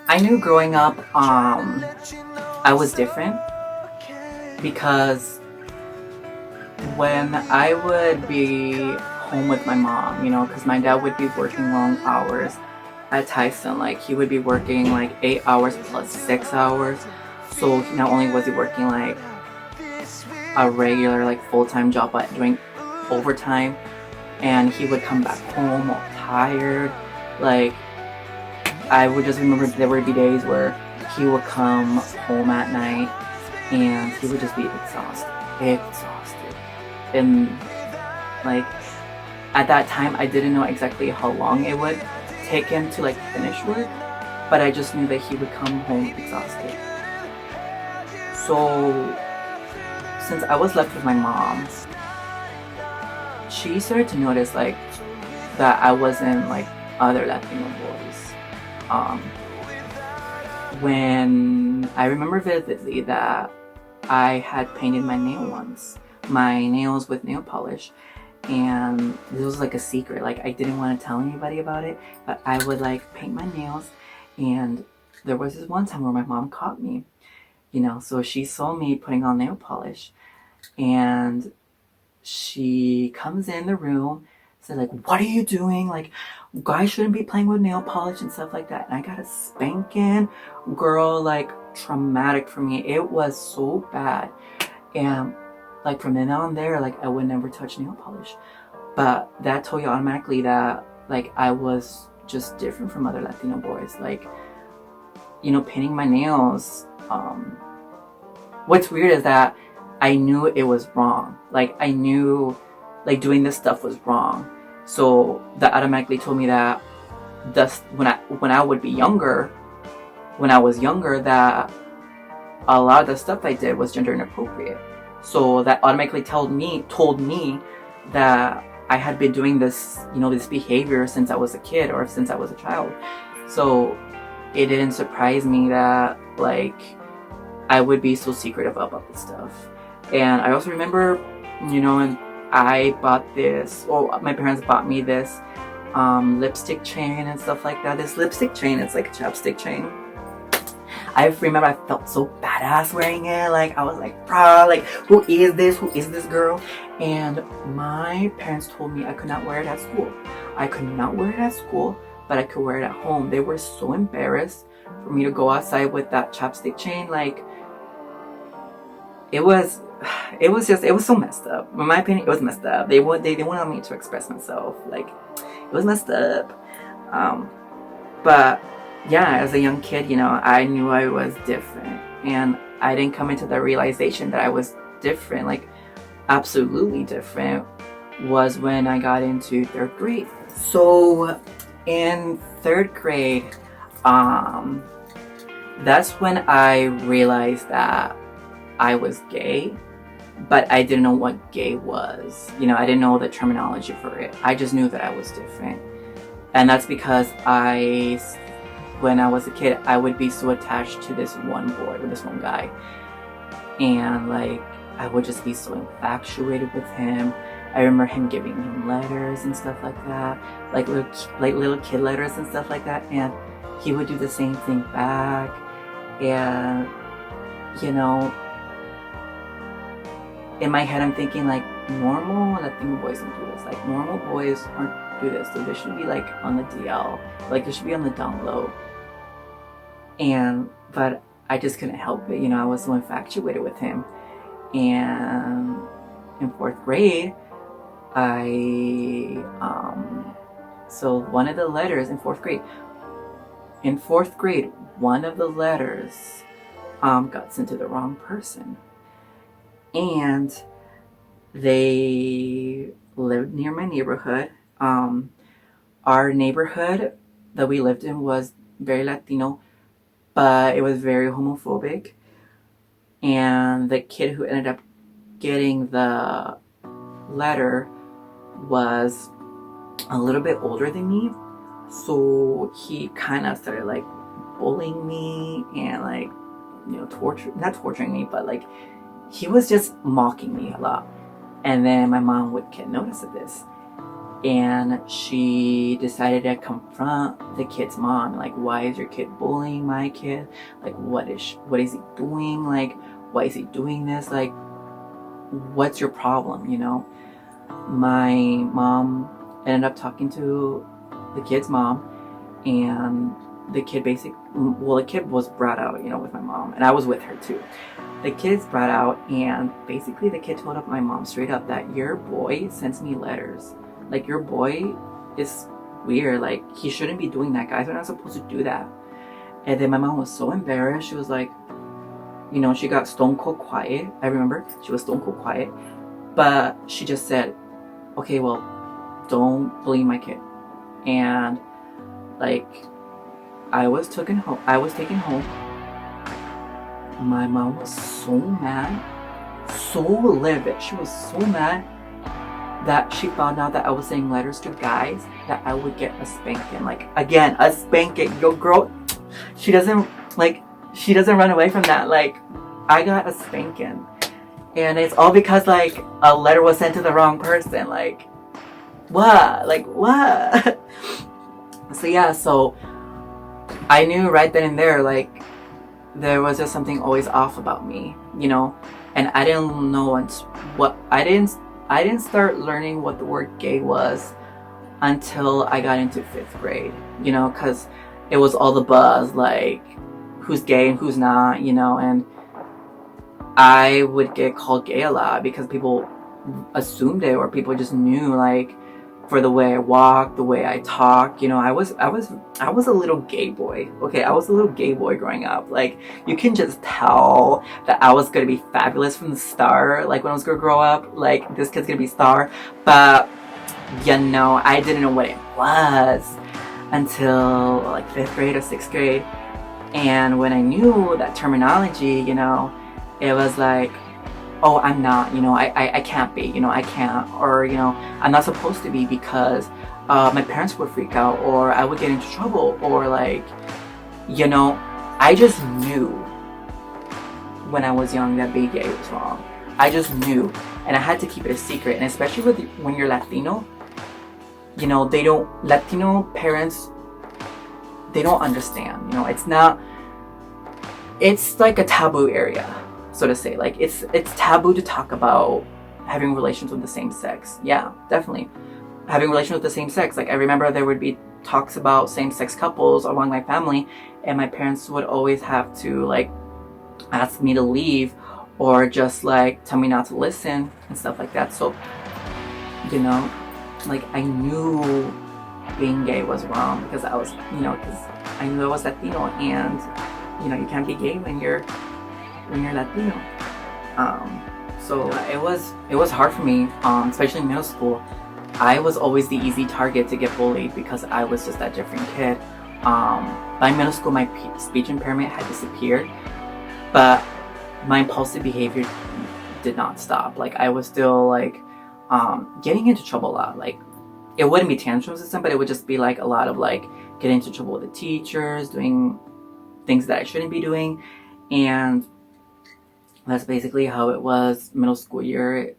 I knew growing up, I was different because when I would be home with my mom, because my dad would be working long hours at Tyson, like he would be working like 8 hours plus 6 hours. So not only was he working like a regular, like full-time job, but doing overtime, and he would come back home all tired. Like, I would just remember there would be days where he would come home at night and he would just be exhausted. And like at that time, I didn't know exactly how long it would take him to like finish work, but I just knew that he would come home exhausted. So since I was left with my mom, she started to notice like that I wasn't like other Latino boys. Um, when I remember vividly that I had painted my nails with nail polish, and this was like a secret. Like I didn't want to tell anybody about it, but I would like paint my nails, and there was this one time where my mom caught me, so she saw me putting on nail polish, and she comes in the room, said like, "What are you doing? Like, guys shouldn't be playing with nail polish and stuff like that." And I got a spanking, girl, like traumatic for me. It was so bad, and like from then on there, like I would never touch nail polish. But that told you automatically that like I was just different from other Latino boys. Like, painting my nails. What's weird is that I knew it was wrong. Like I knew like doing this stuff was wrong. So that automatically told me that when I would be younger, when I was younger, that a lot of the stuff I did was gender inappropriate. So that automatically told me that I had been doing this, this behavior since I was a kid or since I was a child. So it didn't surprise me that like I would be so secretive about this stuff. And I also remember, and I bought this, my parents bought me this lipstick chain and stuff like that. This lipstick chain, it's like a chapstick chain. I remember I felt so badass wearing it. Like I was like, bruh, like who is this? Who is this girl? And my parents told me I could not wear it at school. I could not wear it at school, but I could wear it at home. They were so embarrassed for me to go outside with that chapstick chain. Like it was so messed up. In my opinion, it was messed up. They wanted me to express myself. Like it was messed up. But yeah, as a young kid, I knew I was different, and I didn't come into the realization that I was different, like absolutely different, was when I got into third grade. So in third grade, that's when I realized that I was gay, but I didn't know what gay was. I didn't know the terminology for it. I just knew that I was different. And that's because when I was a kid, I would be so attached to this one boy, with this one guy. And like, I would just be so infatuated with him. I remember him giving me letters and stuff like that, like little kid letters and stuff like that. And he would do the same thing back. And, in my head, I'm thinking like, normal Latino boys don't do this. Like normal boys aren't do this. So they should be like on the DL. Like it should be on the down low. But I just couldn't help it. I was so infatuated with him. And in fourth grade, so one of the letters in fourth grade, one of the letters got sent to the wrong person. And they lived near my neighborhood. Our neighborhood that we lived in was very Latino, but it was very homophobic. And the kid who ended up getting the letter was a little bit older than me. So he kind of started like bullying me and like, not torturing me, but like he was just mocking me a lot. And then my mom would get notice of this. And she decided to confront the kid's mom. Like, why is your kid bullying my kid? Like, what is he doing? Like, why is he doing this? Like, what's your problem, you know? My mom ended up talking to the kid's mom, and the kid the kid was brought out, you know, with my mom, and I was with her too. The kid's brought out, and basically the kid told up my mom straight up that your boy sends me letters. Like, your boy is weird. Like, he shouldn't be doing that. Guys are not supposed to do that. And then my mom was so embarrassed. She was like, you know, she got stone cold quiet. I remember she was stone cold quiet, but she just said, okay, well, don't bully my kid. And like, I was taken home. My mom was so mad, so livid. She was so mad that she found out that I was sending letters to guys that I would get a spanking. Like, again, a spanking. Your girl, she doesn't run away from that. Like, I got a spanking. And it's all because, like, a letter was sent to the wrong person. Like, what? Like, what? So, yeah, so I knew right then and there, like, there was just something always off about me, you know? And I didn't know I didn't start learning what the word gay was until I got into 5th grade, you know, because it was all the buzz, like, who's gay and who's not, you know, and I would get called gay a lot because people assumed it, or people just knew, like, for the way I walk, the way I talk, you know. I was a little gay boy. Okay, I was a little gay boy growing up. Like, you can just tell that I was gonna be fabulous from the start. Like, when I was gonna grow up, like, this kid's gonna be star. But, you know, I didn't know what it was until like 5th grade or 6th grade. And when I knew that terminology, you know, it was like, oh, I'm not, you know, I can't be, you know, I can't, or, you know, I'm not supposed to be because my parents would freak out, or I would get into trouble, or, like, you know, I just knew when I was young that being gay was wrong. I just knew, and I had to keep it a secret. And especially when you're Latino, you know, Latino parents, they don't understand, you know. It's like a taboo area, so to say. Like, it's taboo to talk about having relations with the same sex. Yeah, definitely. Having relations with the same sex. Like, I remember there would be talks about same-sex couples among my family, and my parents would always have to, like, ask me to leave, or just, like, tell me not to listen and stuff like that. So, you know, like, I knew being gay was wrong because I was, you know, because I knew I was Latino, and, you know, you can't be gay when you're Latino. So it was hard for me, especially in middle school. I was always the easy target to get bullied because I was just that different kid. By middle school, my speech impairment had disappeared, but my impulsive behavior did not stop. Like, I was still, like, getting into trouble a lot. Like, it wouldn't be tantrum system, but it would just be, like, a lot of, like, getting into trouble with the teachers, doing things that I shouldn't be doing. And that's basically how it was middle school year.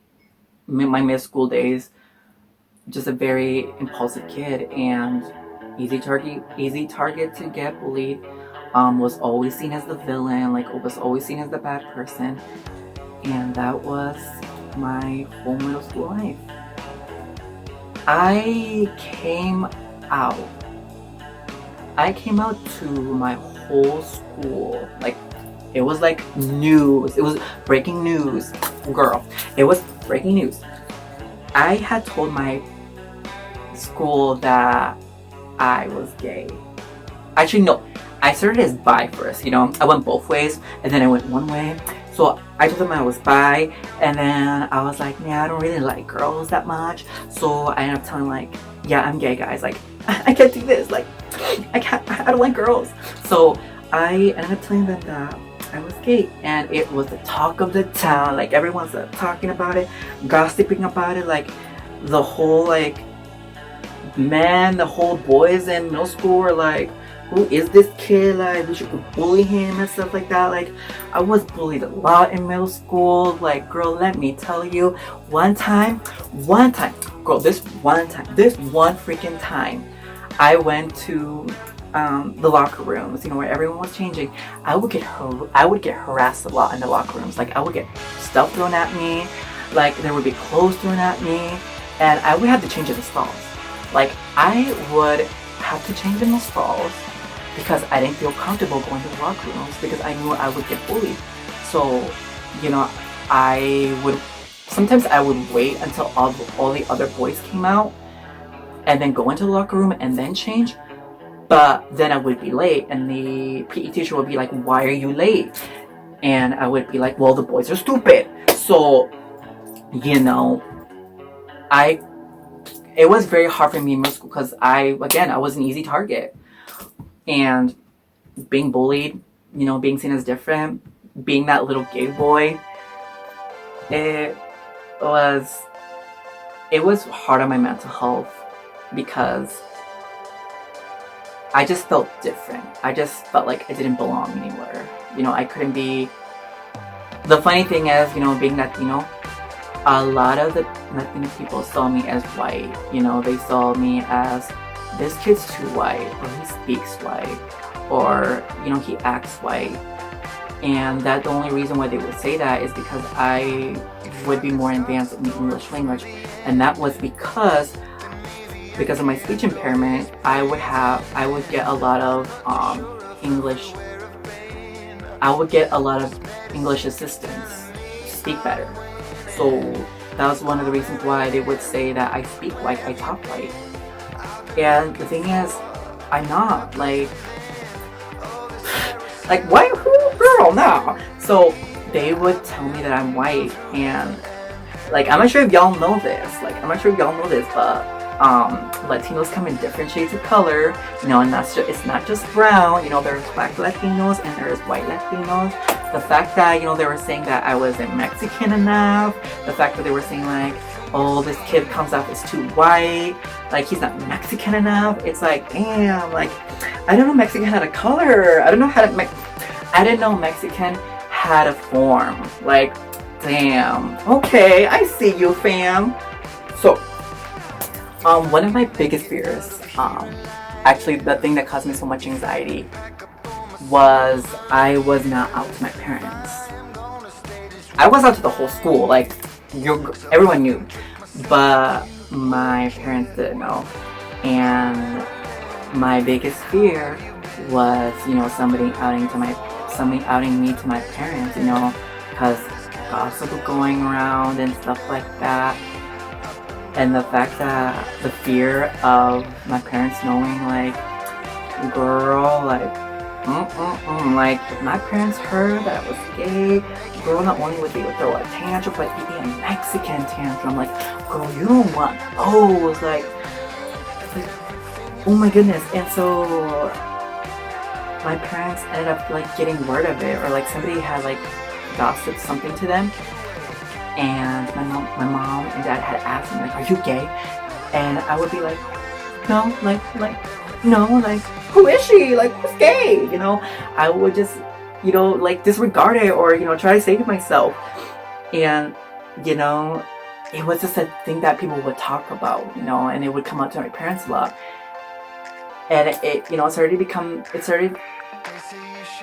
My middle school days, just a very impulsive kid and easy target to get bullied. Was always seen as the villain, like, was always seen as the bad person. And that was my whole middle school life. I came out to my whole school. Like, it was like news. It was breaking news, girl. It was breaking news. I had told my school that I was gay. Actually, no. I started as bi first, you know. I went both ways, and then I went one way. So I told them I was bi, and then I was like, yeah, I don't really like girls that much. So I ended up telling, like, yeah, I'm gay, guys. Like, I can't do this. Like, I don't like girls. So I ended up telling them that I was gay, and it was the talk of the town. Like, everyone's talking about it, gossiping about it. Like, the whole, like, the whole boys in middle school were like, who is this kid? Like, we should bully him and stuff like that. Like, I was bullied a lot in middle school. Like, girl, let me tell you, one time, girl, girl, this one freaking time, I went to the locker rooms, you know, where everyone was changing. I would get harassed a lot in the locker rooms. Like, I would get stuff thrown at me, like there would be clothes thrown at me, and I would have to change in the stalls. Like, I would have to change in the stalls because I didn't feel comfortable going to the locker rooms because I knew I would get bullied. So, you know, sometimes I would wait until all the other boys came out and then go into the locker room and then change. But then I would be late and the PE teacher would be like, why are you late? And I would be like, well, the boys are stupid. So, you know, it was very hard for me in middle school because I was an easy target. And being bullied, you know, being seen as different, being that little gay boy, it was hard on my mental health because I just felt different. I just felt like I didn't belong anywhere. You know, I couldn't be... The funny thing is, you know, being Latino, a lot of the Latino people saw me as white. You know, they saw me as, this kid's too white, or he speaks white, or, you know, he acts white. And that the only reason why they would say that is because I would be more advanced in the English language. And that was because of my speech impairment, I would get a lot of English assistance to speak better. So that was one of the reasons why they would say that I speak like I talk like. And the thing is, I'm not like white girl now. So they would tell me that I'm white, and like, I'm not sure if y'all know this, but Latinos come in different shades of color, you know, and it's not just brown, you know, there's black Latinos and there's white Latinos. The fact that, you know, they were saying that I wasn't Mexican enough, the fact that they were saying like, oh, this kid comes off as too white, like he's not Mexican enough, it's like, damn, like, I didn't know Mexican had a color, I didn't know Mexican had a form, like, damn, okay, I see you, fam. So, one of my biggest fears, actually the thing that caused me so much anxiety, was I was not out to my parents. I was out to the whole school, like, everyone knew, but my parents didn't know. And my biggest fear was, you know, somebody outing me to my parents, you know, because gossip was going around and stuff like that. And the fact that the fear of my parents knowing, like, girl, like, like, if my parents heard that I was gay, girl, not only would they throw a tantrum, but it'd be a Mexican tantrum. Like, girl, you don't want those. Like, oh my goodness. And so my parents ended up, like, getting word of it, or like somebody had, like, gossiped something to them. And my mom and dad had asked me, like, are you gay? And I would be like, no, no, like, who is she? Like, who's gay? You know, I would just, you know, like, disregard it, or, you know, try to save myself. And, you know, it was just a thing that people would talk about, you know, and it would come out to my parents a lot. And it, you know,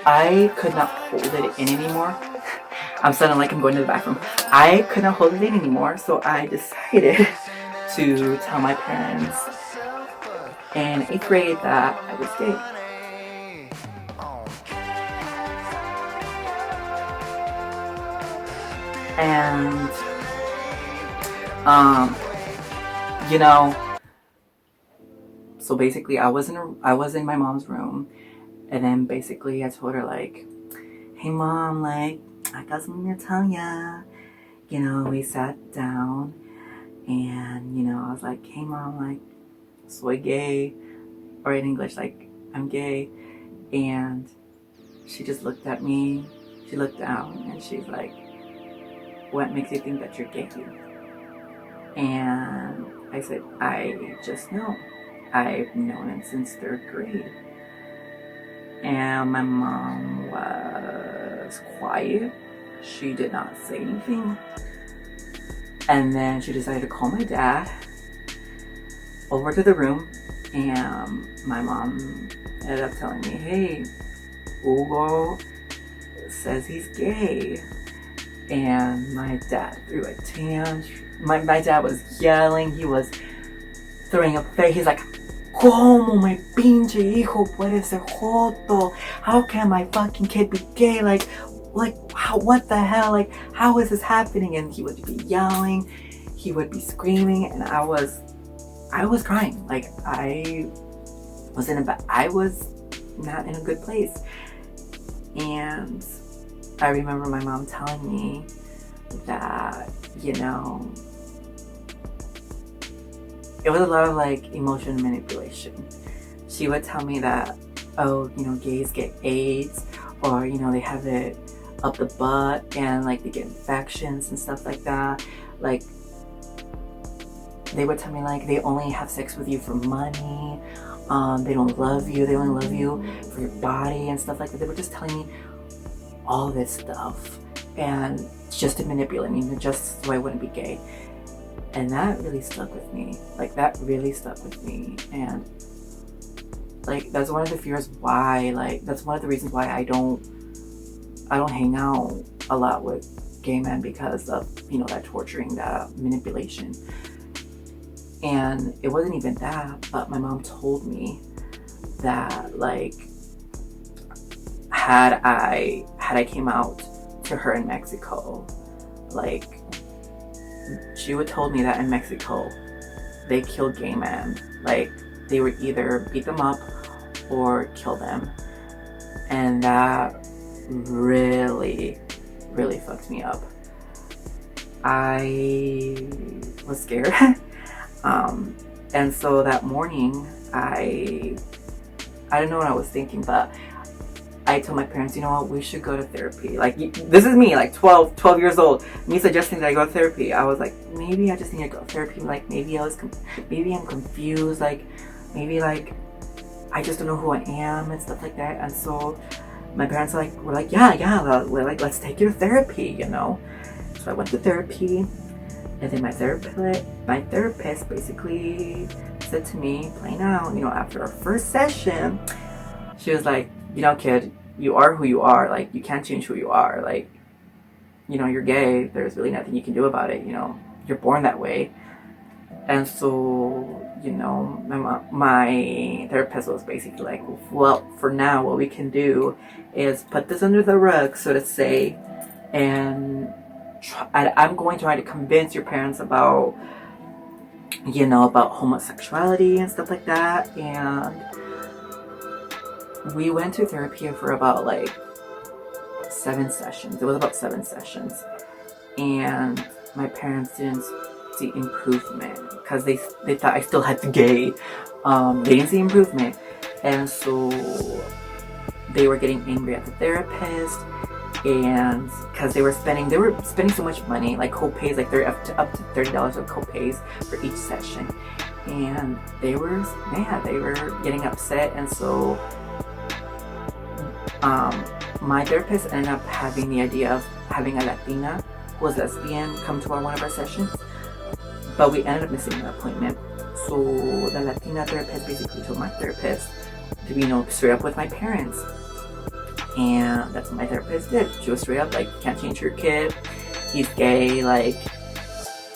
I could not hold it in anymore. I'm sounding like I'm going to the bathroom. I could not hold it in anymore, so I decided to tell my parents in 8th grade that I was gay. And, you know, so basically I was in my mom's room, and then basically I told her, like, hey mom, like, I got something to tell ya. You know, we sat down, and, you know, I was like, hey mom, like, soy gay, or in English, like, I'm gay. And she just looked at me, she looked down, and she's like, what makes you think that you're gay? And I said, I just know. I've known it since 3rd grade. And my mom was quiet. She did not say anything. And then she decided to call my dad. over to the room, and my mom ended up telling me, hey, Hugo says he's gay. And my dad threw a tantrum. My dad was yelling. He was throwing a fit. He's like, ¿Cómo mi pinche hijo puede ser joto? How can my fucking kid be gay? Like, how, what the hell? Like, how is this happening? And he would be yelling. He would be screaming. And I was crying. Like, I was not in a good place. And I remember my mom telling me that, you know, it was a lot of like emotion manipulation. She would tell me that, oh, you know, gays get AIDS, or, you know, they have it up the butt and like they get infections and stuff like that. Like, they would tell me like they only have sex with you for money. They don't love you. They only love you for your body and stuff like that. They were just telling me all this stuff, and just to manipulate me, just so I wouldn't be gay. And that really stuck with me. Like, that really stuck with me. And like, that's one of the fears why, like, that's one of the reasons why I don't hang out a lot with gay men, because of, you know, that torturing, that manipulation. And it wasn't even that, but my mom told me that, like, had I came out to her in Mexico, like, she would told me that in Mexico they killed gay men. Like, they would either beat them up or kill them. And that really, really fucked me up. I was scared. And so that morning, I didn't know what I was thinking, but I told my parents, you know what, we should go to therapy. Like, this is me, like 12 years old, me suggesting that I go to therapy. I was like, maybe I just need to go to therapy. Like, maybe I'm confused. Like, maybe, like, I just don't know who I am and stuff like that. And so my parents were like, yeah, let's take you to therapy, you know. So I went to therapy, and then my therapist basically said to me, plain out, you know, after our first session, she was like, you know, kid, you are who you are. Like, you can't change who you are. Like, you know, you're gay. There's really nothing you can do about it. You know, you're born that way. And so, you know, my therapist was basically like, well, for now, what we can do is put this under the rug, so to say, and I'm going to try to convince your parents about, you know, about homosexuality and stuff like that. And we went to therapy for about like 7 sessions. It was about 7 sessions. And my parents didn't see improvement because they thought I still had the gay. They didn't see improvement. And so they were getting angry at the therapist. And because they were spending so much money, like co-pays, like they're up to $30 of co-pays for each session. And they were mad. They were getting upset. And so my therapist ended up having the idea of having a Latina who was lesbian come to one of our sessions, but we ended up missing an appointment. So the Latina therapist basically told my therapist to be, you know, straight up with my parents, and that's what my therapist did. She was straight up like, you can't change your kid, he's gay, like,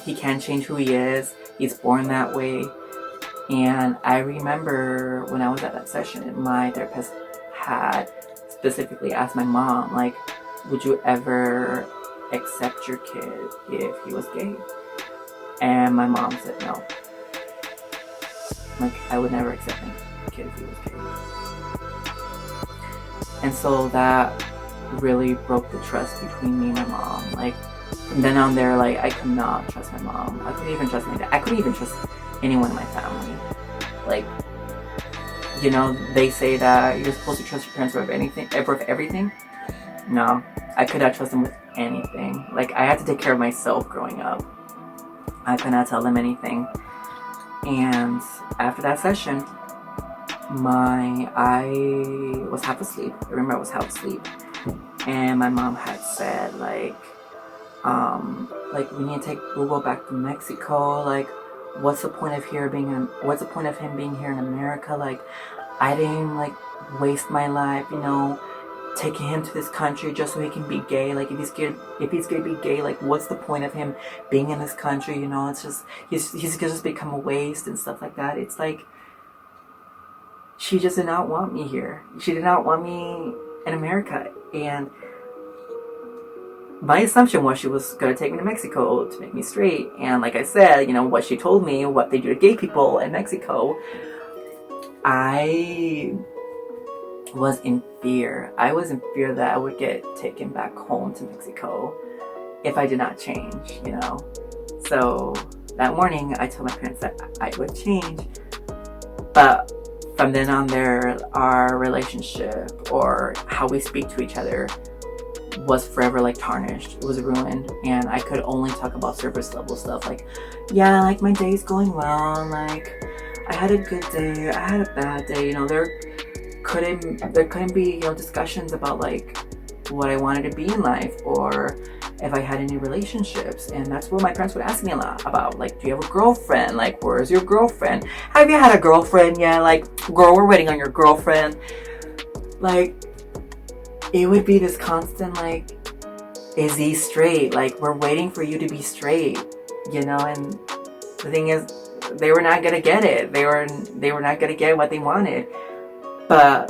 he can't change who he is, he's born that way. And I remember when I was at that session, my therapist had specifically asked my mom, like, would you ever accept your kid if he was gay? And my mom said no. Like, I would never accept my kid if he was gay. And so that really broke the trust between me and my mom. Like, from then on there, like, I could not trust my mom. I couldn't even trust my dad. I couldn't even trust anyone in my family. Like, you know, they say that you're supposed to trust your parents with everything. No, I could not trust them with anything. Like, I had to take care of myself growing up. I could not tell them anything. And after that session, I was half asleep. I remember I was half asleep. And my mom had said, like, we need to take Hugo back to Mexico. Like, what's the point of what's the point of him being here in America? Like, I didn't like waste my life, taking him to this country just so he can be gay. Like, if he's gonna be gay, like, what's the point of him being in this country? It's just he's gonna just become a waste and stuff like that. It's like, she just did not want me here. She did not want me in America. And my assumption was she was going to take me to Mexico to make me straight. And like I said, what she told me, what they do to gay people in Mexico, I was in fear. I was in fear that I would get taken back home to Mexico if I did not change, So that morning, I told my parents that I would change. But from then on our relationship or how we speak to each other was forever like tarnished. It was ruined, and I could only talk about surface level stuff like, yeah, like my day's going well, like I had a good day, I had a bad day. There couldn't be discussions about like what I wanted to be in life or if I had any relationships. And that's what my parents would ask me a lot about, like, do you have a girlfriend? Like, where's your girlfriend? Have you had a girlfriend? Yeah, like, girl, we're waiting on your girlfriend. Like, it would be this constant, like, is he straight? Like, we're waiting for you to be straight, and the thing is, they were not gonna get it. They were not gonna get what they wanted. But,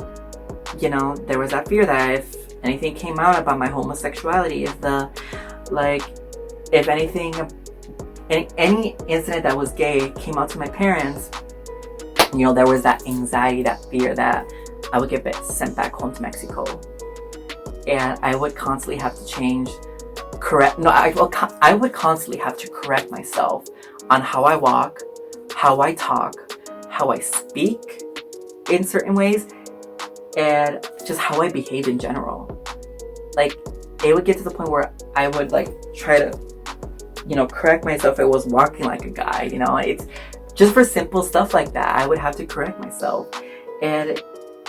there was that fear that if anything came out about my homosexuality, if anything, any incident that was gay came out to my parents, there was that anxiety, that fear that I would get sent back home to Mexico. And I would constantly have to I would constantly have to correct myself on how I walk, how I talk, how I speak in certain ways, and just how I behave in general. Like, it would get to the point where I would like try to, correct myself if I was walking like a guy, it's just for simple stuff like that. I would have to correct myself, and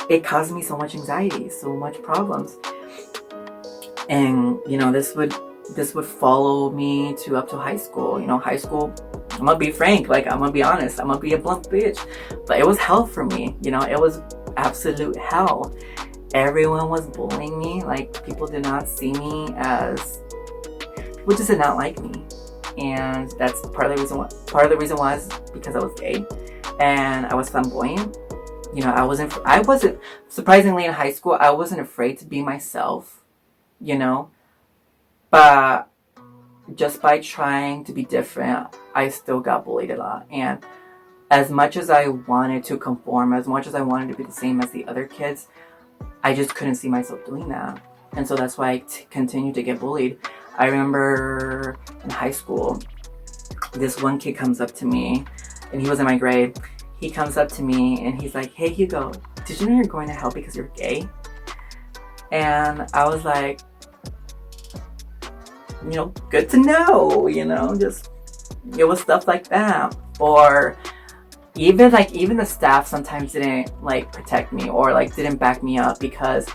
it caused me so much anxiety, so much problems. And, this would follow me up to high school. High school, I'm gonna be frank, like, I'm gonna be honest, I'm gonna be a blunt bitch, but it was hell for me. It was absolute hell. Everyone was bullying me. Like, people did not see me people just did not like me. And that's part of the reason was because I was gay and I was flamboyant. I wasn't surprisingly in high school, I wasn't afraid to be myself, but just by trying to be different, I still got bullied a lot. And as much as I wanted to conform, as much as I wanted to be the same as the other kids, I just couldn't see myself doing that. And so that's why I continued to get bullied. I remember in high school, this one kid comes up to me, and he was in my grade. He comes up to me and he's like, hey, Hugo, did you know you're going to hell because you're gay? And I was like, good to know, just, it was stuff like that. Or even the staff sometimes didn't like protect me or like didn't back me up, because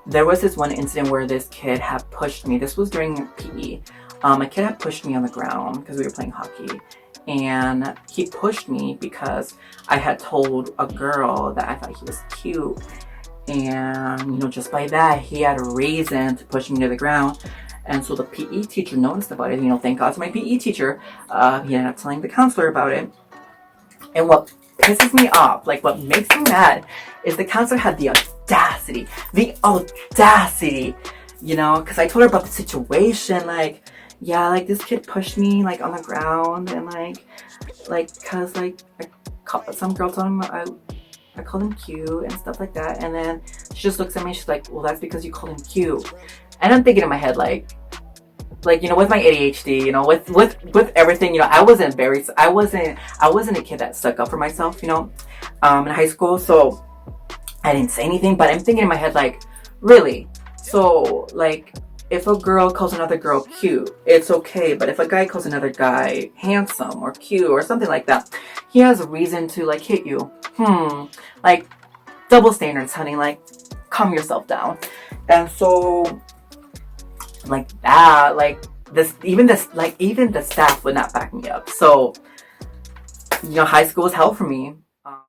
there was this one incident where this kid had pushed me. This was during PE. A kid had pushed me on the ground because we were playing hockey, and he pushed me because I had told a girl that I thought he was cute. And just by that, he had a reason to push me to the ground. And so the PE teacher noticed about it. Thank God to my PE teacher. He ended up telling the counselor about it. And what pisses me off, like what makes me mad, is the counselor had the audacity, because I told her about the situation, like, yeah, like this kid pushed me like on the ground, and cause some girl told him I called him cute and stuff like that. And then she just looks at me, she's like, well, that's because you called him cute. And I'm thinking in my head, like, with my ADHD, with everything, I wasn't a kid that stuck up for myself, in high school. So I didn't say anything, but I'm thinking in my head, like, really? So, like, if a girl calls another girl cute, it's okay. But if a guy calls another guy handsome or cute or something like that, he has a reason to, like, hit you. Like, double standards, honey. Like, calm yourself down. And so, like that, like, even the staff would not back me up. So high school was hell for me.